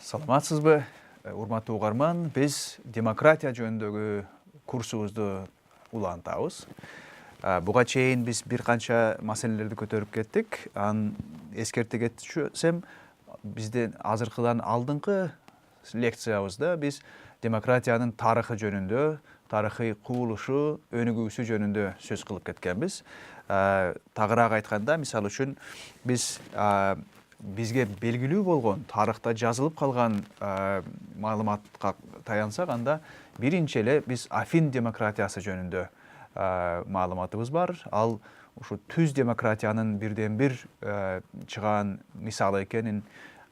Саламатсызбы, урматтуу угарман. Биз демократия жөнүндөгү курсубузду улантабыз. Буга чейин биз бир канча маселелерди көтөрүп кеттик. Эскерте кетсем, биздин азыркыдан алдыңкы лекциябызда биз демократиянын тарыхы жөнүндө, тарыхый кубулушу, өнүгүүсү жөнүндө сөз кылып кеткенбиз. Тагыраак айтканда, мисалы үчүн биз бизге белгилүү болгон, тарыхта жазылып калган маалыматка таянсак, анда биринчи эле биз Афин демократиясы жөнүндө маалыматыбыз бар. Ал ушу түз демократиянын бирден бир чыгаан мисалы экенин,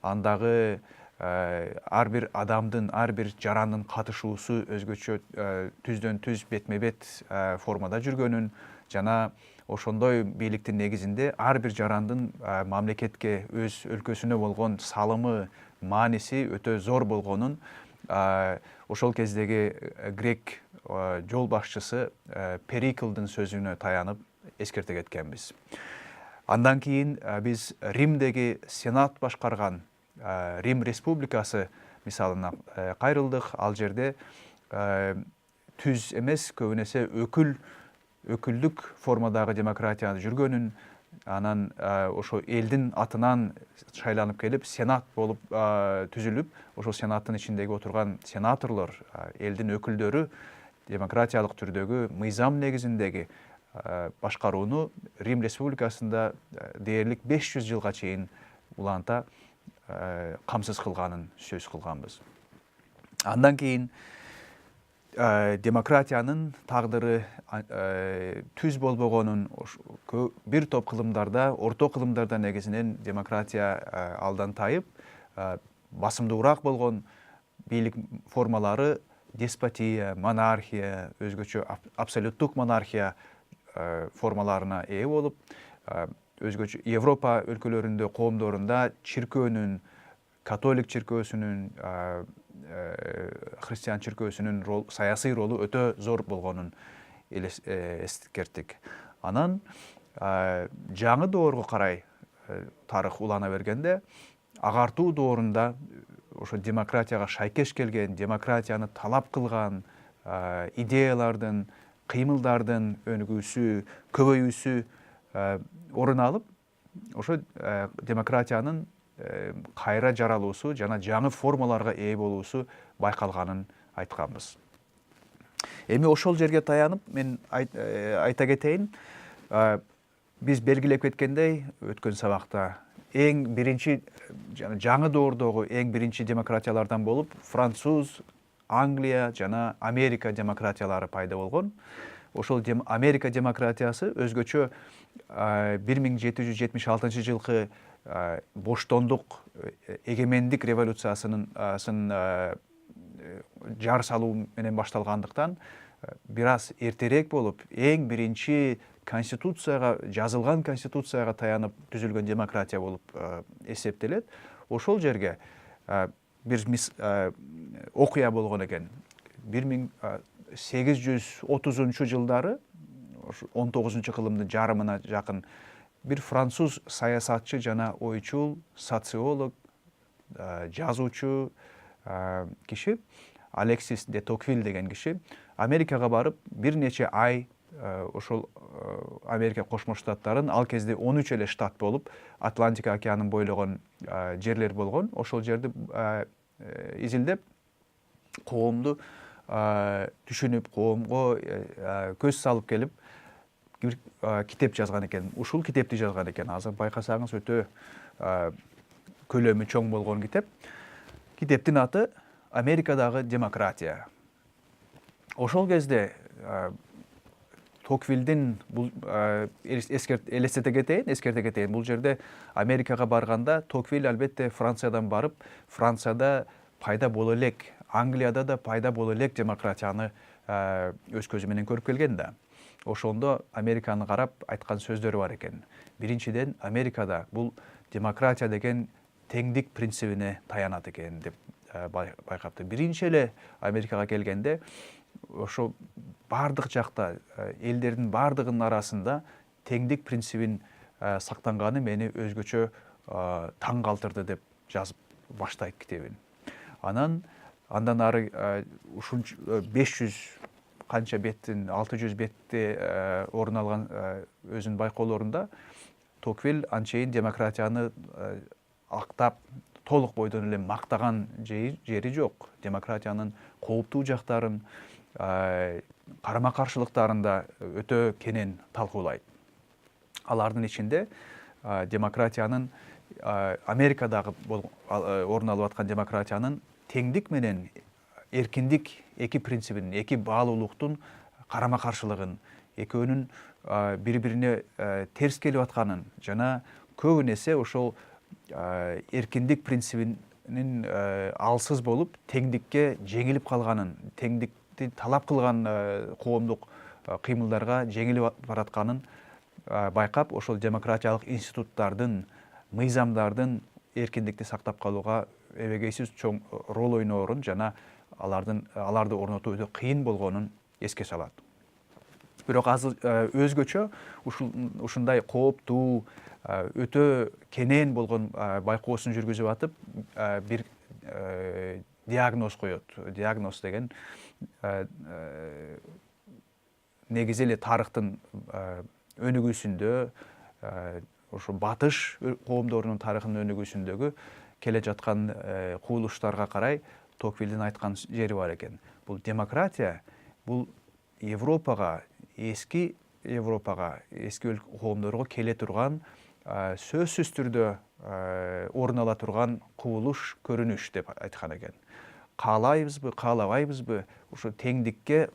андагы ар бир адамдын, ар бир жарандын катышуусу өзгөчө түздөн түз бетме бет формада жүргөнүн жана ошондой бийликтин негизинде ар бир жарандын мамлекетке, өз өлкөсүнө болгон салымы, мааниси өтө зор болгонун ошол кездеги грек жол башчысы Периклдын сөзүнө таянып эскерте кеткенбиз. Андан кийин биз Римдеги сенат башкарган Рим республикасы мисалына кайрылдык. Ал жерде түз эмес, көбүнесе өкүлдүк формадагы демократия жүргөнүн, анан ошо элдин атынан шайланып келип, сенат болуп түзүлүп, ошол сенаттын ичиндеги отурган сенаторлор, элдин өкүлдөрү демократиялык түрдөгү мыйзам негизиндеги башкарууну Рим республикасында дээрлик 500 жылга чейин уланта камсыз кылганын сөз кылганбыз. Андан кийин демократиянын тагдыры түз болбогонун бир топ кылымдарда, орто кылымдарда негизинен демократия алдан тайып, басымдуураак болгон бийлик формалары деспотия, монархия, өзгөчө абсолюттук монархия формаларына ээ болуп, өзгөчө Европа өлкөлөрүндө, коомдорунда чиркөөнүн, католик чиркөөсүнүн, христиан чиркөөсүнүн саясий ролу өтө зор болгонун эскерттик. Анан жаңы доорго карай тарых улана бергенде, агартуу доорунда ошо демократияга шайкеш келген, демократияны талап кылган идеялардын, кыймылдардын өнүгүүсү, көбөйүүсү орун алып, ошо демократиянын кайра жаралуусу жана жаңы формаларга ээ болуусу байкалганын айтканбыз. Эми ошол жерге таянып, мен айта кетейин, биз белгилеп кеткендей, өткөн сабакта эң биринчи жаңы доордогу эң биринчи демократиялардан болуп, Француз, Англия жана Америка демократиялары пайда болгон. Ошол Америка демократиясы өзгөчө 1776 жылкы боштондук, эгемендик революциясынын жар салуу менен башталгандыктан бир аз эртерээк болуп, эң биринчи конституцияга, жазылган конституцияга таянып түзүлгөн демократия болуп эсептелет. Ошол жерге бир окуя болгон экен. 1830 жылдары, 19 кылымдын жарымына жакын бир француз саясатчы жана ойчул, социолог, жазуучу киши, Алексис де Токвиль деген киши Америкага барып, бир нече ай ошол Америка Кошмо Штаттарын, ал кезде 13 эле штат болуп, Атлантика океанын бойлогон жерлер болгон. Ошол жерди изилдеп, коомду түшүнүп, коомго көз салып келип, бир китеп жазган экен. Ушул китепти жазган экен. Азыр байкасаңыз өтө көлөмү чоң болгон китеп. Китептин аты Америкадагы демократия. Ошол кезде Токвилдин элестете кетейин, бул жерде Америкага барганда Токвиль албетте Франциядан барып, Францияда пайда боло элек, Англияда да пайда боло элек демократияны өз көзү менен көрүп келген да. Ошондо Американы карап айткан сөздөрү бар экен. Биринчиден, Америкада бул демократия деген теңдик принцибине таянат экен деп байкапты. Биринчи эле Америкага келгенде, ошо бардык жакта, элдердин бардыгынын арасында теңдик принцибин сактанганы мени өзгөчө таң калтырды деп жазып баштайт китебин. Андан ары ушунча 500 канча беттин 600 бетте орун алган өзүнүн байкоолорунда Токвиль анчейин демократияны актап толук бойдон эле мактаган жери жок. Демократиянын кооптуу жактарын, карама каршылыктарын да өтө кенен талкуулайт. Алардын ичинде демократиянын Америкадагы орун алып аткан демократиянын теңдик менен эркиндик эки принцибин, эки баалуулуктун карама каршылыгын, экөөнүн бири-бирине терс келип атканын жана көбүн эсе ошол эркиндик принцибинин алсыз болуп теңдикке жеңилип калганын, теңдикти талап кылган коомдук кыймылдарга жеңилип баратканын байкап, ошол демократиялык институттардын, мыйзамдардын эркиндикти сактап калууга эбегейсиз чоң роль ойноорун жана аларды орнотуу өтө кыйын болгонун эске салат. Бирок азыр өзгөчө ушундай кооптуу, өтө кенен болгон байкоосун жүргүзүп атып, бир диагноз коет. Диагноз деген негизи эле тарыхтын өнүгүүсүндө, ошо батыш коомдорунун тарыхынын өнүгүүсүндөгү келе жаткан кубулуштарга карай Токвилдин айткан жери бар экен. Бул демократия, бул эски Европага, эски коомдорго келе турган, сөзсүз түрдө орун ала турган кубулуш, көрүнүш деп айткан экен. Каалайбызбы, каалабайбызбы, ошо теңдикке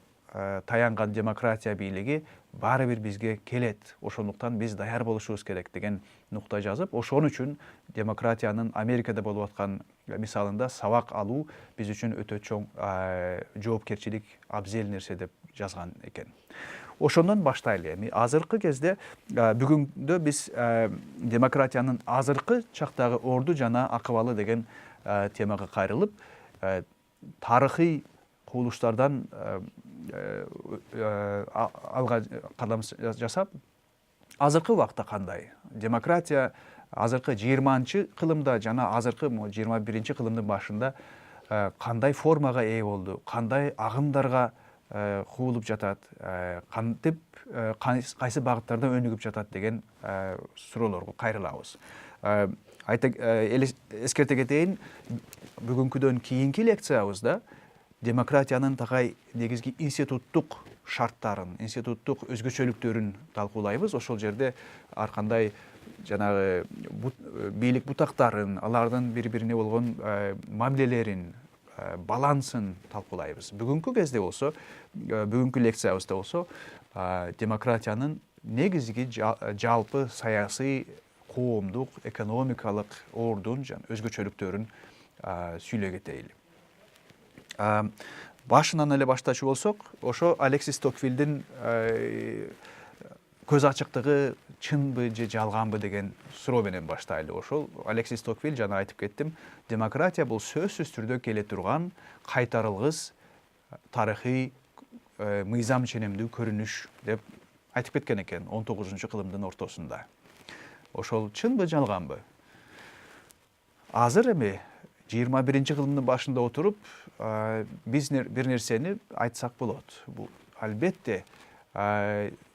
таянган демократия бийлиги баары бир бизге келет. Ошондуктан биз даяр болушубуз керек деген нукта жазып, ошон үчүн демократиянын Америкада болуп аткан мисалында сабак алуу биз үчүн өтө чоң жоопкерчилик, абзел нерсе деп жазган экен. Ошондон баштайлы. Эми азыркы кезде бүгүндө биз демократиянын азыркы чактагы орду жана акыбалы деген темага кайрылып, тарыхый кубулуштардан алга кадам жасап, азыркы убакта кандай? Демократия азыркы 20-кылымда жана азыркы 21-кылымдын башында кандай формага ээ болду? Кандай агымдарга кубулуп жатат? Кантип, кайсы багыттарда өнүгүп жатат деген суроолорго кайрылабыз. Эскерте кетейин, бүгүнкүдөн кийинки лекциябызда демократиянын такай негизги институттук шарттарын, институттук өзгөчөлүктөрүн талкуулайбыз. Ошол жерде ар кандай жанагы бийлик бутактарын, алардын бири-бирине болгон мамилелерин, балансын талкуулайбыз. Бүгүнкү кезде болсо, бүгүнкү лекциябызда болсо, демократиянын негизги жалпы саясий, коомдук, экономикалык ордун жана өзгөчөлүктөрүн сүйлөй кетели. Башынан эле баштачу болсок, ошо Алексис Токвилдин көз ачыктыгы чынбы же жалганбы деген суроо менен баштайлы. Ошол Алексис Токвиль, жана айтып кеттим, демократия бул сөзсүз түрдө келе турган кайтарылгыс тарыхый мыйзам ченемдүү көрүнүш деп айтып кеткен экен 19-кылымдын ортосунда. Ошол чынбы, жалганбы? Азыр эми 21-кылымдын башында отуруп, биз бир нерсени айтсак болот. Бул албетте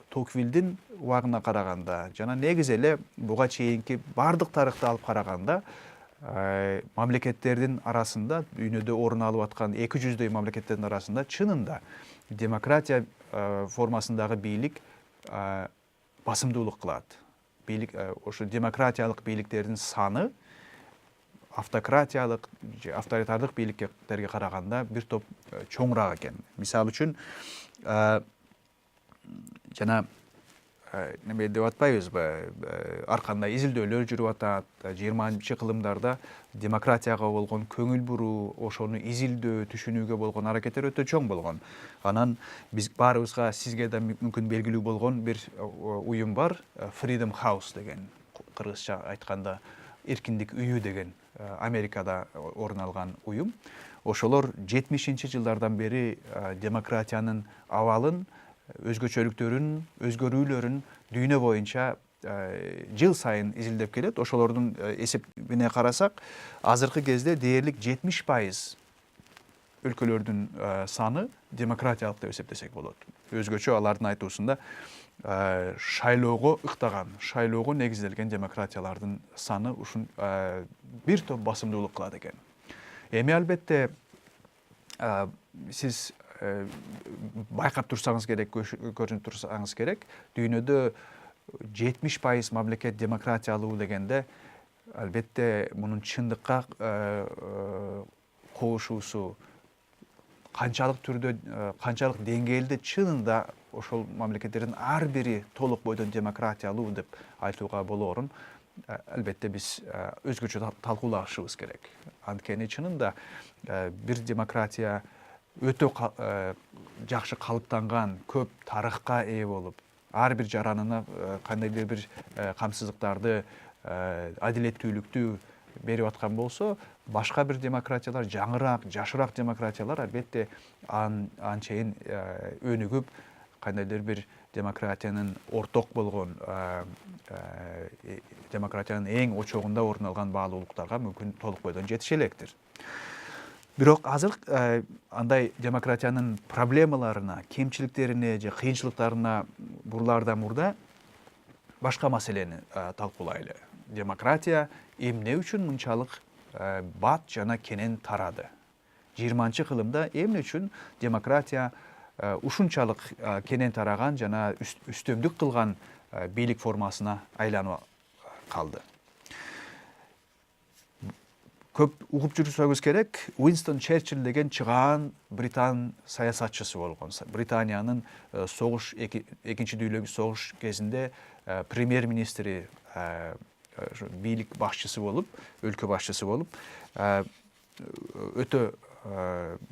Токвилдин убагына караганда жана негизи эле буга чейинки бардык тарыхты алып караганда, мамлекеттердин арасында, дүйнөдө орун алып аткан 200дөй мамлекеттердин арасында чынында демократия формасындагы бийлик басымдуулук кылат. Бийлик, ошо демократиялык бийликтердин саны автократиялык же авторитардык бийликтерге караганда бир топ чоңураак экен. Мисалы үчүн, жана неме деп атпайбызбы, ар кандай изилдөөлөр жүрүп атат. 20-кылымдарда демократияга болгон көңүл буруу, ошону изилдөө, түшүнүүгө болгон аракеттер өтө чоң болгон. Анан биз баарыбызга, сизге да мүмкүн белгилүү болгон бир уюм бар, Freedom House деген, кыргызча айтканда эркиндик үйү деген, Америкада орун алган уюм. Ошолор 70-жылдардан бери демократиянын абалын, өзгөчөлүктөрүн, өзгөрүүлөрүн дүйнө боюнча жыл сайын изилдеп келет. Ошолордун эсебине карасак, азыркы кезде дээрлик 70% өлкөлөрдүн саны демократиялык деп эсептесек болот. Өзгөчө алардын айтуусунда шайлоого ыктаган, шайлоого негизделген демократиялардын саны ушун бир топ басымдуулук кылат экен. Эми албетте сиз байкап турсаңыз керек, көрүнүп турсаңыз керек, дүйнөдө 70% мамлекет демократиялуу дегенде албетте мунун чындыкка кошуусу канчалык түрдө, канчалык деңгээлде чынында ошол мамлекеттердин ар бири толук бойдон демократиялуу деп айтууга болоорун албетте биз өзгөчө талкуулашыбыз керек. Анткени чынында бир демократия өтө жакшы калыптанган, көп тарыхка ээ болуп, ар бир жаранына кандайдыр бир камсыздыктарды, адилеттүүлүктү берип аткан болсо, башка бир демократиялар, жаңыраак, жашыраак демократиялар албетте анчейин өнүгүп, кандайдыр бир демократиянын орток болгон, демократиянын эң очогунда орун алган баалуулуктарга мүмкүн толук бойдон жетише электир. Бирок азыр андай демократиянын проблемаларына, кемчиликтерине же кыйынчылыктарына бурулаардан мурда башка маселени талкуулайлы. Демократия эмне үчүн мынчалык бат жана кенен тарады? 20-кылымда эмне үчүн демократия ушунчалык кенен тараган жана үстөмдүк кылган бийлик формасына айланып калды? Көп угуп жүрсөңүз керек, Уинстон Черчилль деген чыгаан британ саясатчысы болгон. Британиянын экинчи дүйнөлүк согуш кезинде премьер-министри, бийлик башчысы болуп, өлкө башчысы болуп, өтө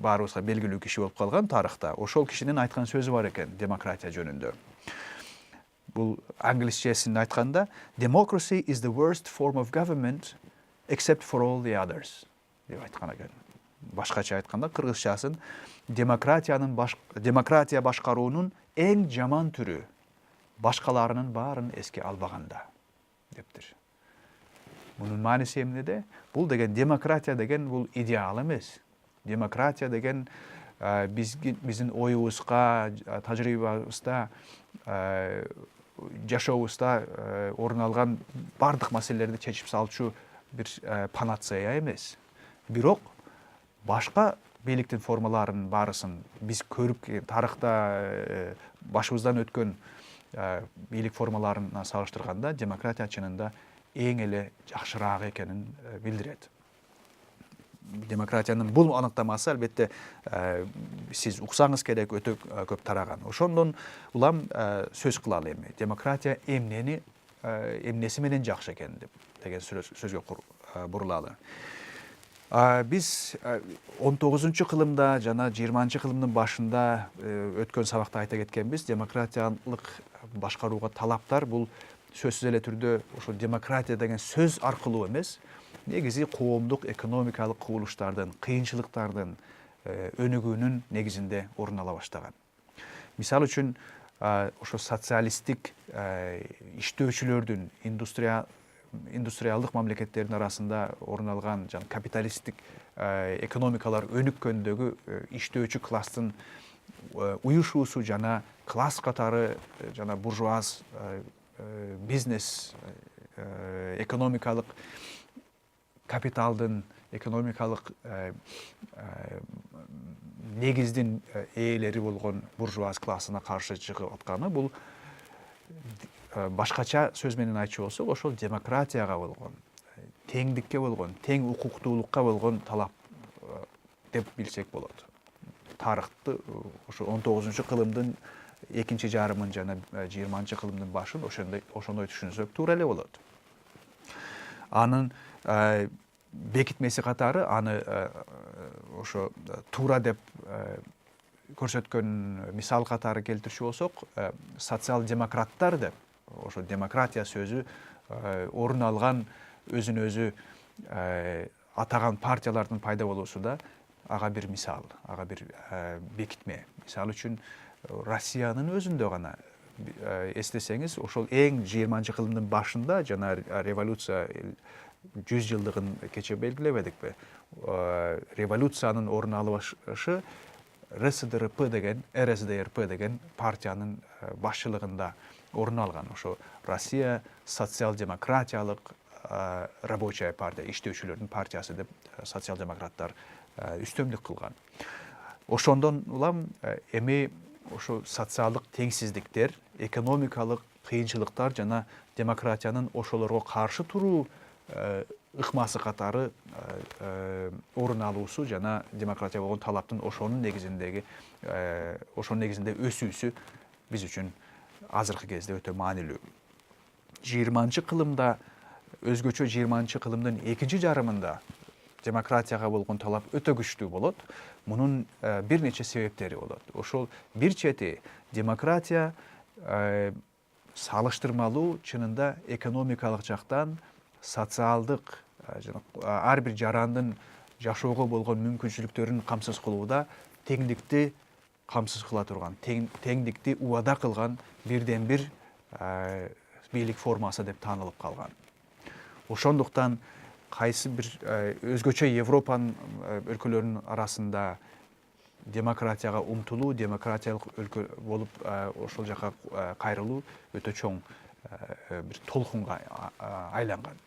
баарыбызга белгилүү киши болуп калган тарыхта. Ошол кишинин айткан сөзү бар экен демократия жөнүндө. Бул англисчесин айтканда, "Democracy is the worst form of government except for all the others" деп айткан экен. Башкача айтканда, кыргызчасын демократия башкаруунун эң жаман түрү башкаларынын баарын эске албаганда дептир. Мунун мааниси эмнеде? Бул деген демократия деген бул идеал эмес. Демократия деген биздин оюбузга, тажрыйбабызда, жашообузда орун алган бардык маселелерди чечип салчу бир панацея эмес. Бирок башка бийликтин формаларынын баарысын биз көрүп, тарыхта башыбыздан өткөн бийлик формаларына салыштырганда демократия чынында эң эле жакшыраак экенин билдирет. Демократиянын бул аныктамасы албетте сиз уксаңыз керек, өтө көп тараган. Ошондон улам сөз кылалы эми. Демократия эмнеси менен жакшы экен деген сөзгө бурулалы. Биз 19-кылымда жана 20-кылымдын башында өткөн сабакта айта кеткенбиз, демократиялык башкарууга талаптар бул сөзсүз эле түрдө ошо демократия деген сөз аркылуу эмес, негизи коомдук экономикалык кубулуштардын, кыйынчылыктардын өнүгүүнүн негизинде орун ала баштаган. Мисалы үчүн, ошо социалисттик иштөөчүлөрдүн, индустриалдык мамлекеттердин арасында орун алган жана капиталисттик экономикалар өнүккөндөгү иштөөчү класстын уюшуусу жана класс катары жана буржуаз бизнес, экономикалык капиталдын, экономикалык негиздин ээлери болгон буржуаз классына каршы чыгып атканы бул башкача сөз менен айтчу болсок, ошол демократияга болгон, теңдикке болгон, тең укуктуулукка болгон талап деп билсек болот. Тарыхты ошо 19-кылымдын экинчи жарымын жана 20-кылымдын башын ошондой түшүнсөк туура эле болот. Анын бекитмеси катары аны ошо туура деп көрсөткөн мисал катары келтирчү болсок, социал-демократтар деп ошо демократия сөзү орун алган өзүн өзү атаган партиялардын пайда болуусу ага бир мисал, ага бир бекитме. Мисалы үчүн Россиянын өзүндө гана эстесеңиз, ошол эң 20-кылымдын башында жана революция 100 жылдығын кече белгилебедик бе? Революциянын орун алышы РСДРП деген, РСДРП деген партиянын башчылыгында орун алган. Ошо Россия социал-демократиялык рабочая партия, иштөөчүлөрдүн партиясы деп социал-демократтар үстөмдүк кылган. Ошондон улам эми ошо социалдык теңсиздиктер, экономикалык кыйынчылыктар жана демократиянын ошолорго каршы туруу ыкмасы катары орун алуусу жана демократия болгон талаптын ошонун негизинде өсүүсү биз үчүн азыркы кезде өтө маанилүү. 20 кылымда өзгөчө 20 кылымдын экинчи жарымында демократияга болгон талап өтө күчтүү болот. Мунун бир нече себептери болот. Ошол бир чети демократия салыштырмалуу чынында экономикалык жактан социалдык ар бир жарандын жашоого болгон мүмкүнчүлүктөрүн камсыз кылууда теңдикти камсыз кыла турган, теңдикти убада кылган бирден бир бийлик формасы деп таанылып калган. Ошондуктан кайсы бир өзгөчө Европанын өлкөлөрүнүн арасында демократияга умтулуу, демократиялык өлкө болуп ошол жака кайрылуу өтө чоң бир толкунга айланган.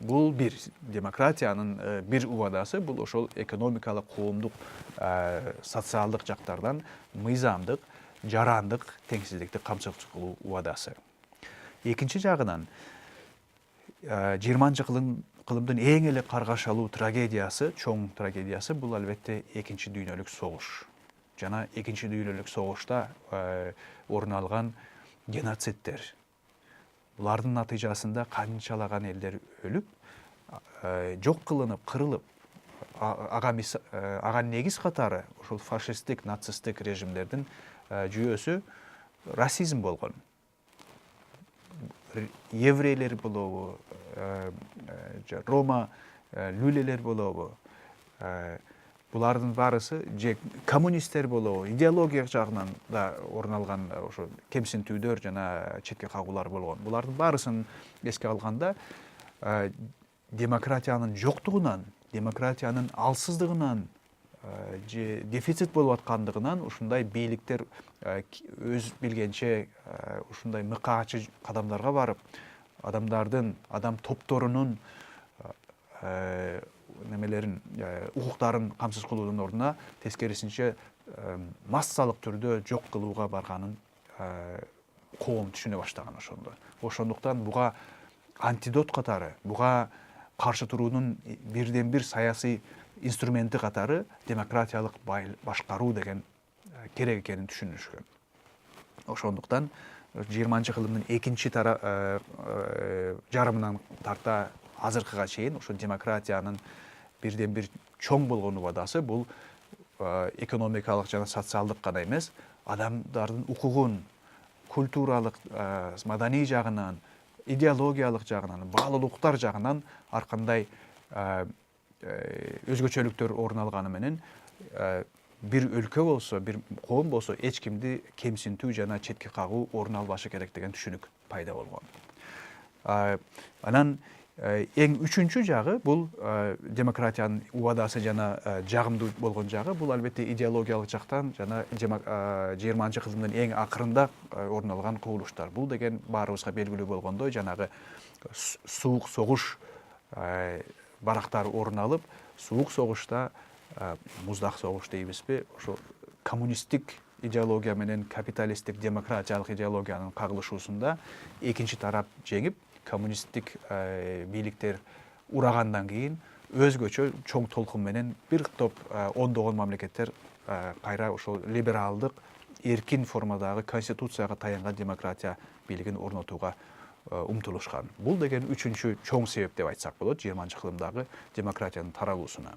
Бул бир демократиянын бир убадасы, бул ошол экономикалык, коомдук, социалдык жактардан мыйзамдык, жарандык теңсиздикти камсыз кылуу убадасы. Экинчи жагынан 20 кылымдын эң эле каргашалуу трагедиясы, чоң трагедиясы бул албетте экинчи дүйнөлүк согуш. Жана экинчи дүйнөлүк согушта орун алган геноцидтер. Булардын натыйжасында канчалаган элдер өлүп, жок кылынып, кырылып, ага негиз катары ошол фашисттик, нацисттик режимдердин жүйөсү расизм болгон. Еврейлер болобу, Рома люлелер болобу, булардын баарысы же коммунисттер болобу, идеология жагынан да орун алган ошо кемсинтүүдөр жана четке кагуулар болгон. Булардын баарысын эске алганда демократиянын жоктугунан, демократиянын алсыздыгынан же дефицит болуп аткандыгынан ушундай бийликтер өз билгенче ушундай мыкаачы кадамдарга барып, адам топторунун немелерин, укуктарын камсыз кылуунун ордуна тескерисинче массалык түрдө жок кылууга барганын коом түшүнө баштаган ошондо. Ошондуктан буга антидот катары, буга каршы туруунун бирден бир саясий инструменти катары демократиялык башкаруу деген керек экенин түшүнүшкөн. Ошондуктан 20 кылымдын экинчи жарымынан тарта азыркыга чейин ошо демократиянын бирден бир чоң болгон убадасы бул экономикалык жана социалдык гана эмес, адамдардын укугун, культуралык, маданий жагынан, идеологиялык жагынан, баалуулуктар жагынан ар кандай өзгөчөлүктөр орун алганы менен бир өлкө болсо, бир коом болсо эч кимди кемсинтүү жана четке кагуу орун албашы керек деген түшүнүк пайда болгон. Анан эң үчүнчү жагы бул демократиянын убадасы жана жагымдуу болгон жагы бул албетте идеологиялык жактан жана 20 кылымдын эң акырында орун алган кубулуштар. Бул деген баарыбызга белгилүү болгондой жанагы суук согуш барактар орун алып, суук согушта муздак согуш дейбизби, ошо коммунисттик идеология менен капиталисттик демократиялык идеологиянын кагылышуусунда экинчи тарап жеңип, коммунисттик бийликтер урагандан кийин өзгөчө чоң толкун менен бир топ ондогон мамлекеттер кайра ошол либералдык, эркин формадагы конституцияга таянган демократия бийлигин орнотууга умтулушкан. Бул деген үчүнчү чоң себеп деп айтсак болот 20 кылымдагы демократиянын таралуусуна.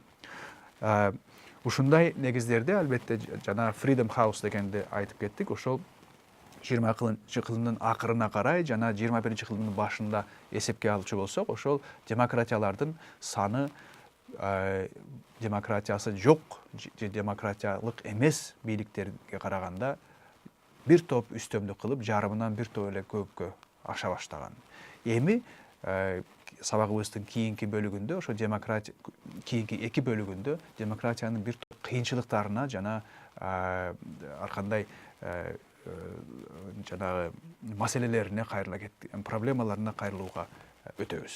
Ушундай негиздерде албетте жана Freedom House дегенди айтып кеттик, ошол 20 кылымдын акырына карай жана 21 кылымдын башында эсепке алчу болсок, ошол демократиялардын саны демократиясы жок же демократиялык эмес бийликтерге караганда бир топ үстөмдүк кылып, жарымынан бир топ эле көпкө аша баштаган. Эми сабагыбыздын кийинки бөлүгүндө, ошо демократия кийинки 2 бөлүгүндө демократиянын бир топ кыйынчылыктарына жана ар кандай жанагы маселелерине проблемаларына кайрылууга өтөбүз.